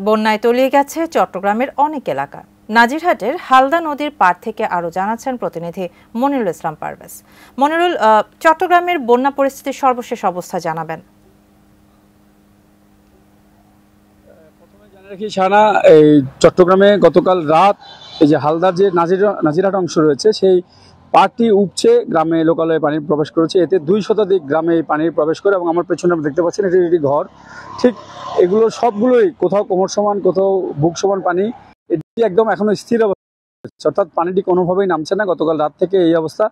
বন্যায় তলিয়ে গেছে চট্টগ্রামের অনেক এলাকা। নাজিরহাটের হালদা নদীর পাড় থেকে আরো জানাচ্ছেন প্রতিনিধি মনিরুল ইসলাম পারভেজ। মনিরুল, চট্টগ্রামের বন্যা পরিস্থিতির সর্বশেষ অবস্থা জানাবেন। শাহানা, এই চট্টগ্রামে গতকাল রাত এই যে হালদার যে নাজিরহাট অংশ রয়েছে সেই পাড়টি উপচে গ্রামে লোকালয়ে পানি প্রবেশ করেছে। এতে 2 শতাধিক গ্রামে পানি প্রবেশ করে এবং আমার পেছনে আপনি দেখতে পাচ্ছেন এটি ঘর। ঠিক এগুলো সবগুলোই কোথাও কোমর সমান, কোথাও বুক সমান পানি। এটি একদম এখনো স্থির অবস্থা, অর্থাৎ পানিটি কোনোভাবেই নামছে না। গতকাল রাত থেকে এই অবস্থা।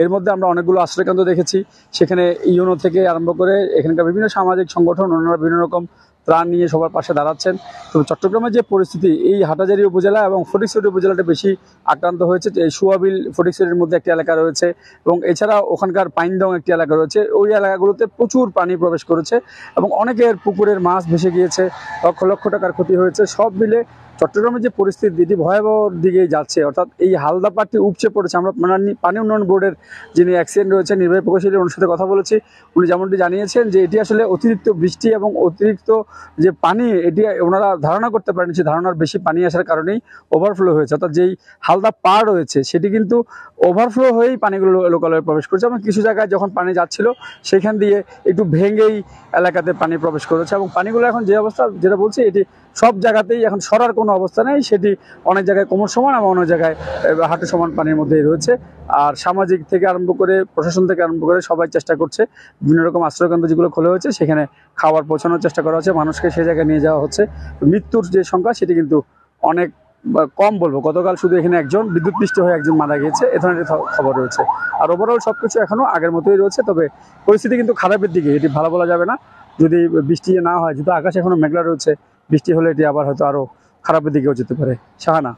এর মধ্যে আমরা অনেকগুলো আশ্রয়কেন্দ্র দেখেছি, সেখানে ইউনো থেকে আরম্ভ করে এখানকার বিভিন্ন সামাজিক সংগঠন ওনারা বিভিন্ন রকম ত্রাণ নিয়ে সবার পাশে দাঁড়াচ্ছেন। তবে চট্টগ্রামের যে পরিস্থিতি, এই হাটাজারি উপজেলা এবং ফটিকছড়ি উপজেলাটা বেশি আক্রান্ত হয়েছে। সুয়াবিল ফটিকছড়ির মধ্যে একটি এলাকা রয়েছে এবং এছাড়া ওখানকার পাইনদং একটি এলাকা রয়েছে। ওই এলাকাগুলোতে প্রচুর পানি প্রবেশ করেছে এবং অনেকের পুকুরের মাছ ভেসে গিয়েছে, লক্ষ লক্ষ টাকার ক্ষতি হয়েছে। সব মিলে চট্টগ্রামের যে পরিস্থিতি এটি ভয়াবহ দিকেই যাচ্ছে, অর্থাৎ এই হালদা পাড়টি উপচে পড়েছে। আমরা পানি উন্নয়ন বোর্ডের যিনি অ্যাক্সিডেন্ট রয়েছে নির্বাহী প্রকৌশলী, ওনার সাথে কথা বলেছি। উনি যেমনটি জানিয়েছেন যে এটি আসলে অতিরিক্ত বৃষ্টি এবং অতিরিক্ত যে পানি, এটি ওনারা ধারণা করতে পারেন যে ধারণার বেশি পানি আসার কারণেই ওভারফ্লো হয়েছে। অর্থাৎ যেই হালদা পাড় রয়েছে সেটি কিন্তু ওভারফ্লো হয়েই পানিগুলো লোকালয়ে প্রবেশ করেছে এবং কিছু জায়গায় যখন পানি যাচ্ছিল সেখান দিয়ে একটু ভেঙেই এলাকাতে পানি প্রবেশ করেছে এবং পানিগুলো এখন যে অবস্থা, যেটা বলছি, এটি সব জায়গাতেই এখন সরার কোনো অবস্থা নেই। সেটি অনেক জায়গায় কোমর সমান এবং অনেক জায়গায় হাঁটু সমান পানির মধ্যেই রয়েছে। আর সামাজিক থেকে আরম্ভ করে প্রশাসন থেকে আরম্ভ করে সবাই চেষ্টা করছে, বিভিন্ন রকম আশ্রয়কেন্দ্র যেগুলো খোলা হয়েছে সেখানে খাবার পৌঁছানোর চেষ্টা করা হচ্ছে, মানুষকে সেই জায়গায় নিয়ে যাওয়া হচ্ছে। মৃত্যুর যে সংখ্যা সেটি কিন্তু অনেক কম বলবো। গতকাল শুধু এখানে একজন বিদ্যুৎপৃষ্ট হয়ে একজন মারা গিয়েছে, এ ধরনের খবর রয়েছে। আর ওভারঅল সবকিছু এখনো আগের মতোই রয়েছে, তবে পরিস্থিতি কিন্তু খারাপের দিকে। এটি ভালো বলা যাবে না। যদি বৃষ্টি না হয়, যেহেতু আকাশ এখনো মেঘলা রয়েছে, বৃষ্টি হলে এটি আবার হয়তো আরো খারাপের দিকেও যেতে পারে। শাহানা।